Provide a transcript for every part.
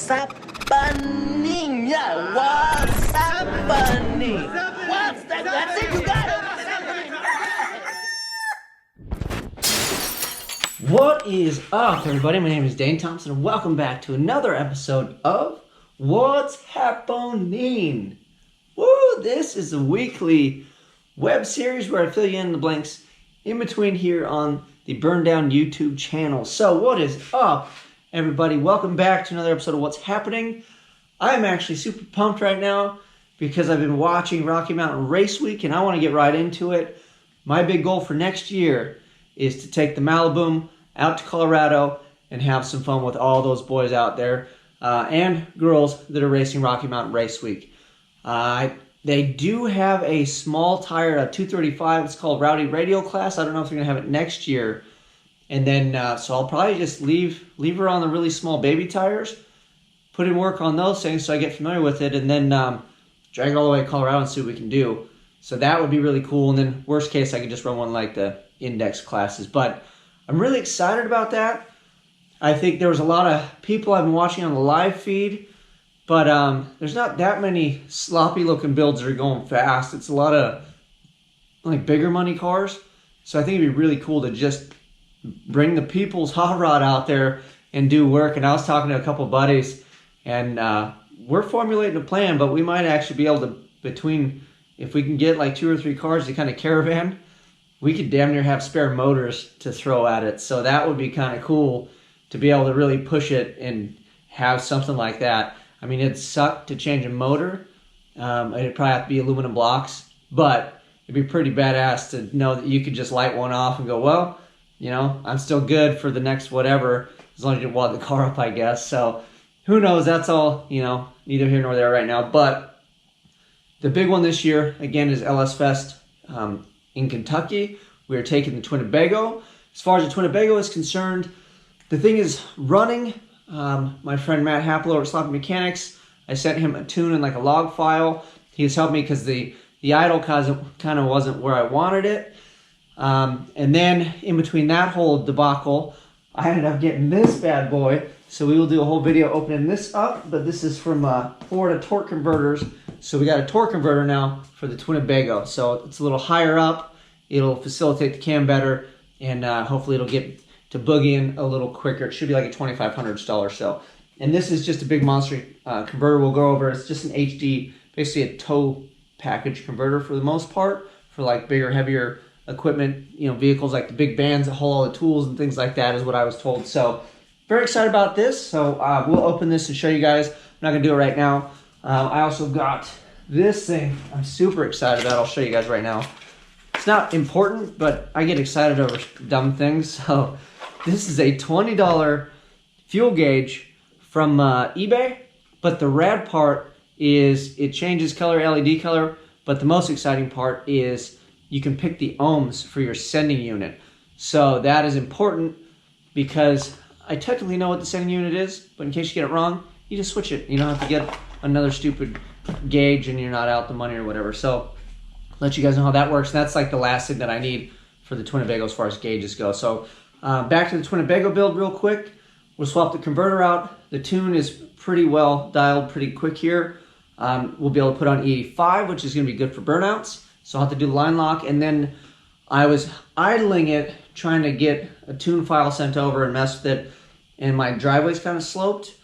What's happening? Yeah, what's happening? What's that? That's it, you got it. What is up, everybody? My name is Dane Thompson, and welcome back to another episode of What's Happening. Woo! This is a weekly web series where I fill you in the blanks in between here on the BurnDown YouTube channel. So, what is up, everybody? Welcome back to another episode of What's Happening. I'm actually super pumped right now because I've been watching Rocky Mountain Race Week, and I want to get right into it. My big goal for next year is to take the Malibu out to Colorado and have some fun with all those boys out there and girls that are racing Rocky Mountain Race Week. They do have a small tire, a 235. It's called Rowdy Radial Class. I don't know if they're going to have it next year. And then, so I'll probably just leave her on the really small baby tires, put in work on those things so I get familiar with it, and then drag it all the way to Colorado and see what we can do. So that would be really cool. And then, worst case, I could just run one like the index classes. But I'm really excited about that. I think there was a lot of people I've been watching on the live feed, but there's not that many sloppy looking builds that are going fast. It's a lot of like bigger money cars. So I think it'd be really cool to just bring the people's hot rod out there and do work. And I was talking to a couple buddies, and we're formulating a plan, but we might actually be able to, if we can get like 2 or 3 cars to kind of caravan, we could damn near have spare motors to throw at it. So that would be kind of cool to be able to really push it and have something like that. I mean, it'd suck to change a motor. It'd probably have to be aluminum blocks, but it'd be pretty badass to know that you could just light one off and go, well, you know, I'm still good for the next whatever, as long as you wad the car up, I guess. So who knows? That's all, you know, neither here nor there right now. But the big one this year, again, is LS Fest in Kentucky. We are taking the Winnebago. As far as the Winnebago is concerned, the thing is running. My friend Matt Happel over at Sloppy Mechanics, I sent him a tune in like a log file. He has helped me because the idle kind of wasn't where I wanted it. And then in between that whole debacle, I ended up getting this bad boy. So we will do a whole video opening this up, but this is from Florida Torque Converters. So we got a torque converter now for the Winnebago. So it's a little higher up. It'll facilitate the cam better, and hopefully it'll get to boogieing a little quicker. It should be like a $2,500 or so. And this is just a big monster converter we'll go over. It's just an HD, basically a tow package converter for the most part, for like bigger, heavier equipment, you know, vehicles like the big vans that haul all the tools and things like that is what I was told. So very excited about this. So we'll open this and show you guys. I'm not gonna do it right now. I also got this thing I'm super excited about. I'll show you guys right now. It's not important, but I get excited over dumb things. So this is a $20 fuel gauge from eBay, but the rad part is it changes color, LED color, but the most exciting part is you can pick the ohms for your sending unit. So that is important because I technically know what the sending unit is, but in case you get it wrong, you just switch it. You don't have to get another stupid gauge and you're not out the money or whatever. So let you guys know how that works. That's like the last thing that I need for the Winnebago as far as gauges go. So back to the Winnebago build real quick. We'll swap the converter out. The tune is pretty well dialed pretty quick here. We'll be able to put on E85, which is going to be good for burnouts. So I'll have to do the line lock. And then I was idling it, trying to get a tune file sent over and mess with it. And my driveway's kind of sloped.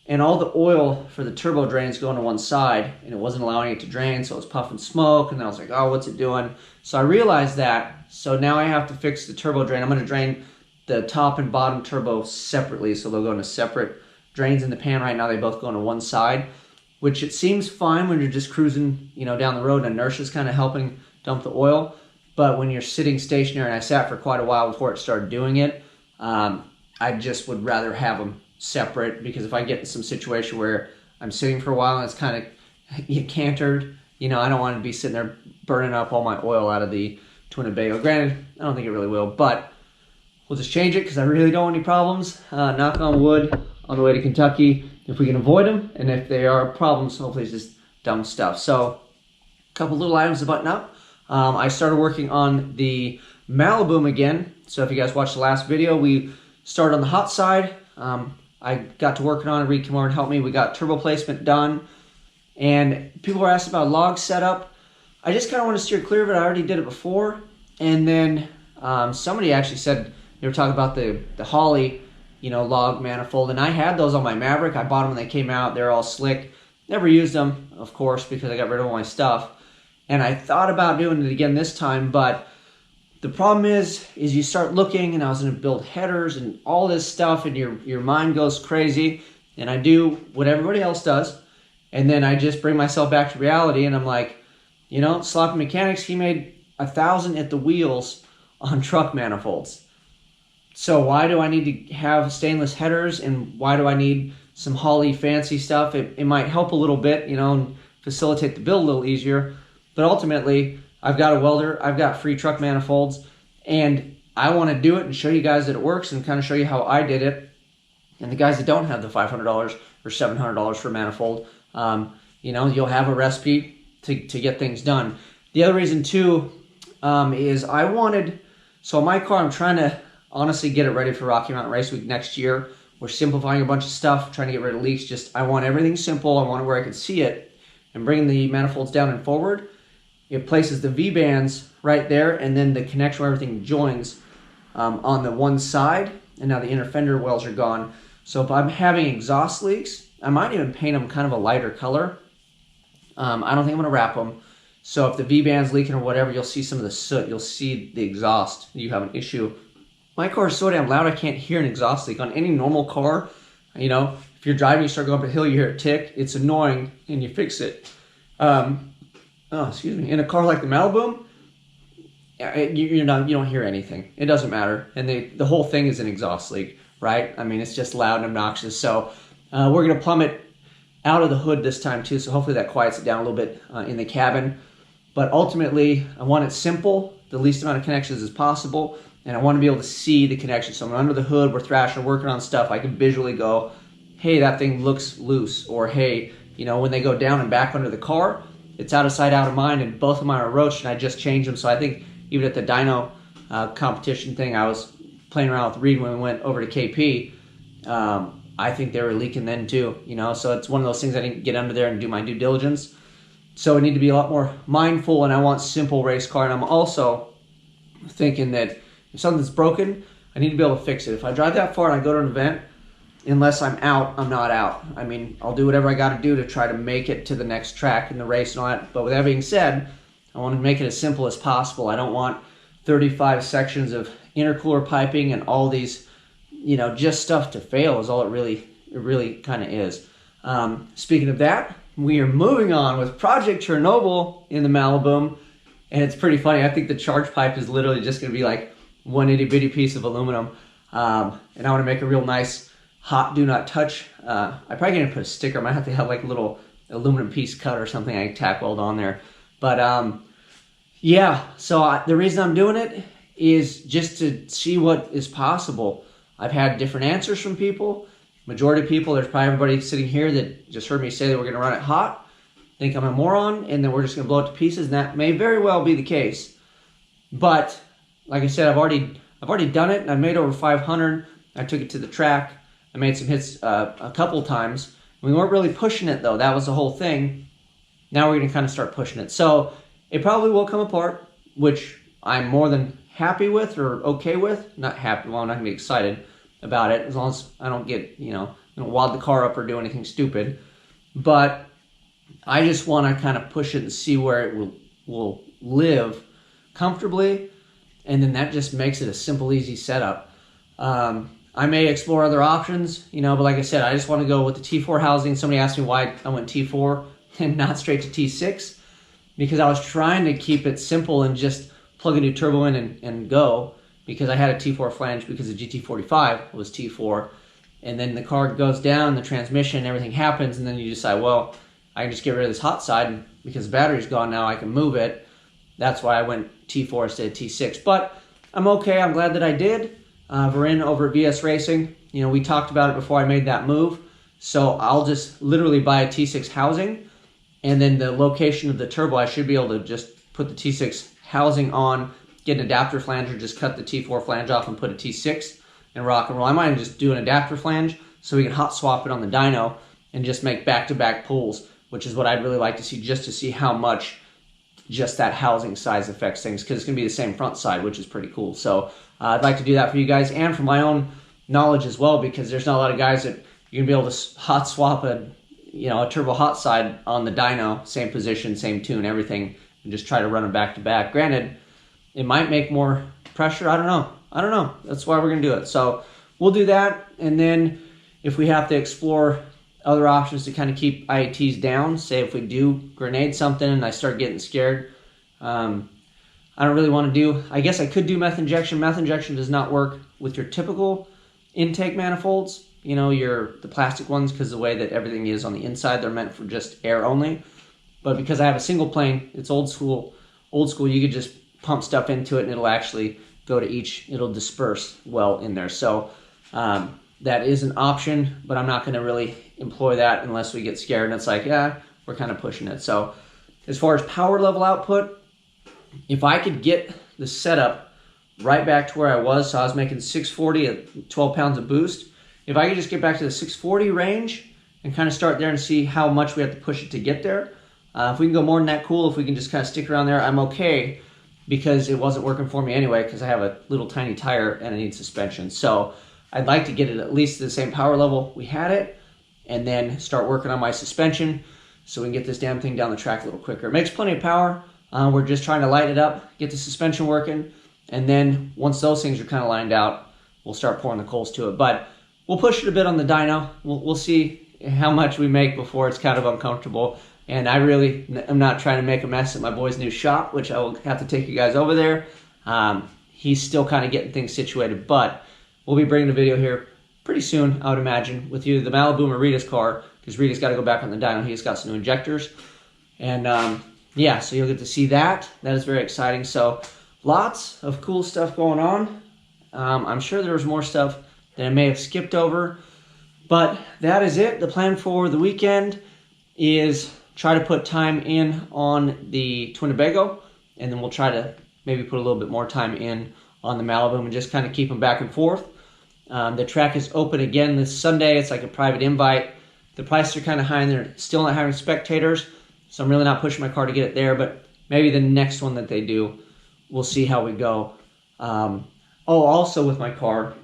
And all the oil for the turbo drains going to one side. And it wasn't allowing it to drain, so it was puffing smoke. And then I was like, oh, what's it doing? So I realized that. So now I have to fix the turbo drain. I'm going to drain the top and bottom turbo separately. So they'll go into separate drains in the pan. Right now they both go into one side, which it seems fine when you're just cruising, you know, down the road and inertia's kind of helping dump the oil. But when you're sitting stationary, and I sat for quite a while before it started doing it, I just would rather have them separate, because if I get in some situation where I'm sitting for a while and it's kind of cantered, you know, I don't want to be sitting there burning up all my oil out of the Winnebago. Granted, I don't think it really will, but we'll just change it because I really don't want any problems. Knock on wood on the way to Kentucky if we can avoid them, and if they are problems, hopefully it's just dumb stuff. So a couple little items to button up. I started working on the Malibu again. So if you guys watched the last video, we started on the hot side. I got to working on it. Reed came over and helped me. We got turbo placement done. And people were asking about log setup. I just kind of want to steer clear of it. I already did it before. And then somebody actually said, they were talking about the Holley, log manifold. And I had those on my Maverick. I bought them when they came out. They're all slick. Never used them, of course, because I got rid of all my stuff. And I thought about doing it again this time, but the problem is you start looking, and I was going to build headers and all this stuff, and your mind goes crazy. And I do what everybody else does, and then I just bring myself back to reality, and I'm like, Sloppy Mechanics, he made $1,000 at the wheels on truck manifolds. So why do I need to have stainless headers, and why do I need some Holley fancy stuff? It might help a little bit, and facilitate the build a little easier. But ultimately, I've got a welder, I've got free truck manifolds, and I want to do it and show you guys that it works and kind of show you how I did it. And the guys that don't have the $500 or $700 for a manifold, you'll have a recipe to get things done. The other reason too is so my car, I'm trying to honestly get it ready for Rocky Mountain Race Week next year. We're simplifying a bunch of stuff, trying to get rid of leaks. I want everything simple. I want it where I can see it, and bringing the manifolds down and forward. It places the V-bands right there, and then the connection where everything joins on the one side, and now the inner fender wells are gone. So if I'm having exhaust leaks, I might even paint them kind of a lighter color. I don't think I'm going to wrap them. So if the V-band's leaking or whatever, you'll see some of the soot. You'll see the exhaust. You have an issue. My car is so damn loud I can't hear an exhaust leak. On any normal car, if you're driving, you start going up a hill, you hear it tick. It's annoying, and you fix it. In a car like the Malibu, you don't hear anything. It doesn't matter, and the whole thing is an exhaust leak, right? I mean, it's just loud and obnoxious. So we're gonna plumb it out of the hood this time too. So hopefully that quiets it down a little bit in the cabin. But ultimately, I want it simple, the least amount of connections as possible, and I want to be able to see the connection. So I'm under the hood, we're thrashing, working on stuff. I can visually go, hey, that thing looks loose, or hey, when they go down and back under the car, it's out of sight, out of mind, and both of mine are roached, and I just changed them. So I think even at the dyno competition thing, I was playing around with Reed when we went over to KP. I think they were leaking then too, So it's one of those things I didn't get under there and do my due diligence. So I need to be a lot more mindful, and I want simple race car. And I'm also thinking that if something's broken, I need to be able to fix it. If I drive that far and I go to an event, unless I'm out, I'm not out. I mean, I'll do whatever I got to do to try to make it to the next track in the race and all that. But with that being said, I want to make it as simple as possible. I don't want 35 sections of intercooler piping and all these, just stuff to fail is all it really kind of is. Speaking of that, we are moving on with Project Chernobyl in the Malibu, and it's pretty funny. I think the charge pipe is literally just going to be like one itty bitty piece of aluminum, and I want to make a real nice hot do not touch. I probably gonna put a sticker. I might have to have like a little aluminum piece cut or something I can tack weld on there. But yeah, so the reason I'm doing it is just to see what is possible. I've had different answers from people. Majority of people, there's probably everybody sitting here that just heard me say that we're gonna run it hot, think I'm a moron, and then we're just gonna blow it to pieces, and that may very well be the case. But like I said, I've already done it, and I made over 500. I took it to the track. I made some hits a couple times. We weren't really pushing it though. That was the whole thing. Now we're gonna kind of start pushing it. So it probably will come apart, which I'm more than happy with or okay with. Not happy, well, I'm not gonna be excited about it as long as I don't get, don't wad the car up or do anything stupid. But I just wanna kind of push it and see where it will live comfortably. And then that just makes it a simple, easy setup. I may explore other options, but like I said, I just want to go with the T4 housing. Somebody asked me why I went T4 and not straight to T6, because I was trying to keep it simple and just plug a new turbo in and go, because I had a T4 flange because the GT45 was T4. And then the car goes down, the transmission, everything happens, and then you decide, well, I can just get rid of this hot side, and because the battery's gone now, I can move it. That's why I went T4 instead of T6. But I'm okay. I'm glad that I did. Varen over at VS Racing, we talked about it before I made that move. So I'll just literally buy a T6 housing, and then the location of the turbo, I should be able to just put the T6 housing on, get an adapter flanger, just cut the T4 flange off and put a T6 and rock and roll. I might just do an adapter flange, so we can hot swap it on the dyno and just make back-to-back pulls, which is what I'd really like to see, just to see how much just that housing size affects things, because it's going to be the same front side, which is pretty cool. So I'd like to do that for you guys and for my own knowledge as well, because there's not a lot of guys that you're going to be able to hot swap a turbo hot side on the dyno, same position, same tune, everything, and just try to run them back-to-back. Granted, it might make more pressure. I don't know. That's why we're going to do it. So we'll do that, and then if we have to explore other options to kind of keep IATs down, say if we do grenade something and I start getting scared, I don't really want to do, I guess I could do meth injection. Meth injection does not work with your typical intake manifolds, the plastic ones, because the way that everything is on the inside, they're meant for just air only. But because I have a single plane, it's old school, you could just pump stuff into it and it'll actually go to it'll disperse well in there. So that is an option, but I'm not going to really employ that unless we get scared and it's like, yeah, we're kind of pushing it. So as far as power level output, if I could get the setup right back to where I was, so I was making 640 at 12 pounds of boost, if I could just get back to the 640 range and kind of start there and see how much we have to push it to get there, if we can go more than that, cool. If we can just kind of stick around there, I'm okay, because it wasn't working for me anyway, because I have a little tiny tire and I need suspension. So I'd like to get it at least to the same power level we had it, and then start working on my suspension so we can get this damn thing down the track a little quicker. It makes plenty of power. We're just trying to light it up, get the suspension working, and then once those things are kind of lined out, we'll start pouring the coals to it. But we'll push it a bit on the dyno. We'll see how much we make before it's kind of uncomfortable. And I really am not trying to make a mess at my boy's new shop, which I will have to take you guys over there. He's still kind of getting things situated, but we'll be bringing a video here pretty soon, I would imagine, with either the Malibu or Rita's car, because Rita's got to go back on the dyno. He's got some new injectors. And yeah, so you'll get to see that. That is very exciting. So lots of cool stuff going on. I'm sure there was more stuff that I may have skipped over, but that is it. The plan for the weekend is try to put time in on the Winnebago, and then we'll try to maybe put a little bit more time in on the Malibu and just kind of keep them back and forth. The track is open again this Sunday. It's like a private invite. The prices are kind of high and they're still not having spectators, so I'm really not pushing my car to get it there, but maybe the next one that they do, we'll see how we go. Also with my car,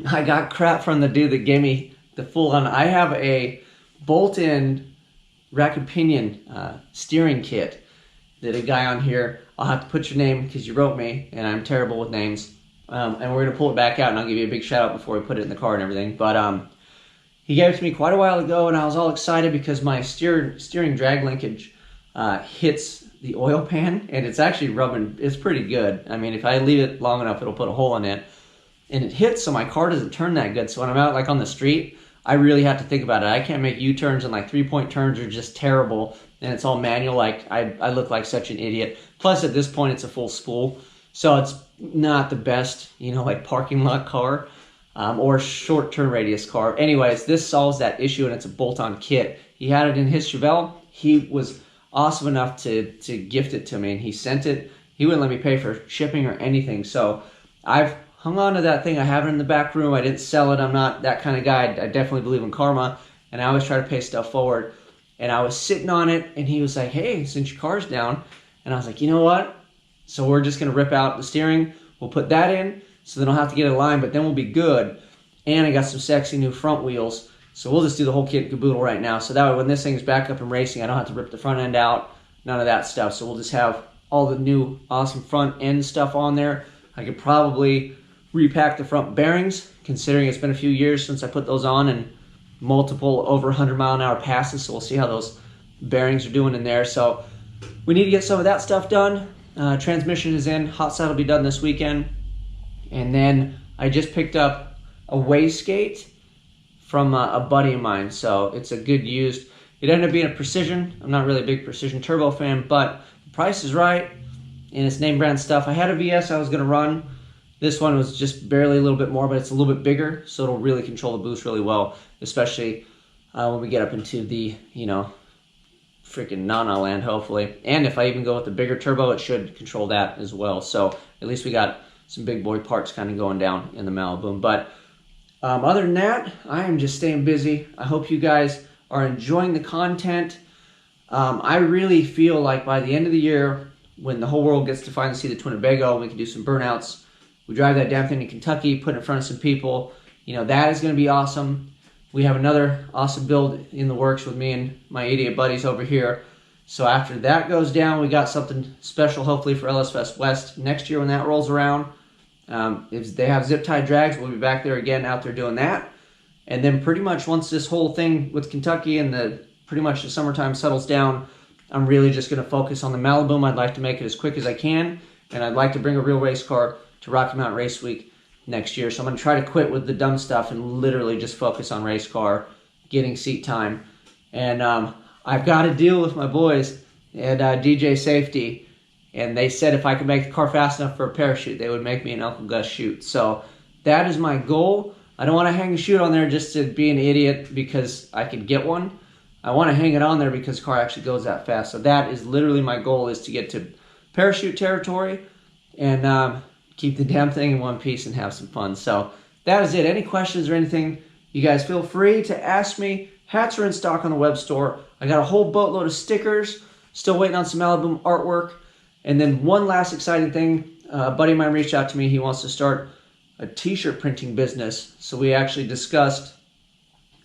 I got crap from the dude that gave me the full-on. I have a bolt-in rack and pinion steering kit that a guy on here, I'll have to put your name because you wrote me and I'm terrible with names, and we're going to pull it back out and I'll give you a big shout out before we put it in the car and everything. But he gave it to me quite a while ago and I was all excited because my steering drag linkage hits the oil pan and it's actually rubbing. It's pretty good. I mean, if I leave it long enough, it'll put a hole in it, and it hits, so my car doesn't turn that good. So when I'm out like on the street, I really have to think about it. I can't make U-turns, and like 3-point turns are just terrible, and it's all manual. Like I look like such an idiot. Plus at this point it's a full spool, so it's not the best, like parking lot car or short turn radius car. Anyways, this solves that issue, and it's a bolt-on kit. He had it in his Chevelle. He was awesome enough to gift it to me, and he sent it. He wouldn't let me pay for shipping or anything, so I've hung on to that thing. I have it in the back room. I didn't sell it. I'm not that kind of guy. I definitely believe in karma, and I always try to pay stuff forward. And I was sitting on it, and he was like, hey, since your car's down, and I was like, you know what? So we're just going to rip out the steering. We'll put that in, so then I'll have to get it aligned, but then we'll be good. And I got some sexy new front wheels, so we'll just do the whole kit and caboodle right now. So that way when this thing's back up and racing, I don't have to rip the front end out, none of that stuff. So we'll just have all the new awesome front end stuff on there. I could probably repack the front bearings, considering it's been a few years since I put those on and multiple over 100-mile-an-hour passes, so we'll see how those bearings are doing in there. So we need to get some of that stuff done. Transmission is in. Hot side will be done this weekend. And then I just picked up a wastegate from a buddy of mine, so it's a good used. It ended up being a Precision. I'm not really a big Precision turbo fan, but the price is right, and it's name brand stuff. I had a VS I was going to run. This one was just barely a little bit more, but it's a little bit bigger, so it'll really control the boost really well, especially when we get up into the, freaking Nana land, hopefully. And if I even go with the bigger turbo, it should control that as well. So at least we got some big boy parts kind of going down in the Malibu. But Other than that, I am just staying busy. I hope you guys are enjoying the content. I really feel like by the end of the year, when the whole world gets to finally see the Winnebago, we can do some burnouts. We drive that damn thing to Kentucky, put it in front of some people. You know, that is going to be awesome. We have another awesome build in the works with me and my idiot buddies over here. So after that goes down, we got something special hopefully for LS Fest West next year when that rolls around. If they have zip tie drags, we'll be back there again out there doing that. And then pretty much once this whole thing with Kentucky and pretty much the summertime settles down, I'm really just going to focus on the Malibu. I'd like to make it as quick as I can, and I'd like to bring a real race car to Rocky Mountain Race Week next year. So I'm going to try to quit with the dumb stuff and literally just focus on race car, getting seat time. And I've got a deal with my boys at DJ Safety, and they said if I could make the car fast enough for a parachute, they would make me an Uncle Gus chute. So that is my goal. I don't want to hang a chute on there just to be an idiot because I could get one. I want to hang it on there because the car actually goes that fast. So that is literally my goal, is to get to parachute territory and keep the damn thing in one piece and have some fun. So that is it. Any questions or anything, you guys feel free to ask me. Hats are in stock on the web store. I got a whole boatload of stickers. Still waiting on some Malibu artwork. And then one last exciting thing. A buddy of mine reached out to me. He wants to start a t-shirt printing business. So we actually discussed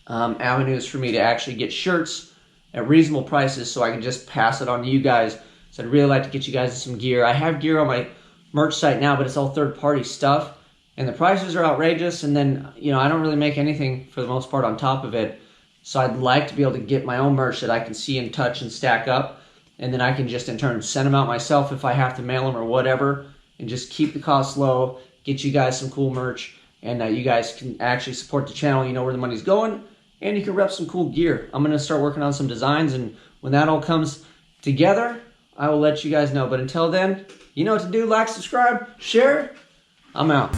avenues for me to actually get shirts at reasonable prices so I can just pass it on to you guys. So I'd really like to get you guys some gear. I have gear on my merch site now, but it's all third-party stuff, and the prices are outrageous. And then, you know, I don't really make anything for the most part on top of it. So I'd like to be able to get my own merch that I can see and touch and stack up, and then I can just in turn send them out myself if I have to mail them or whatever, and just keep the costs low, get you guys some cool merch, and you guys can actually support the channel. You know where the money's going, and you can rep some cool gear. I'm going to start working on some designs, and when that all comes together, I will let you guys know. But until then, you know what to do. Like, subscribe, share. I'm out.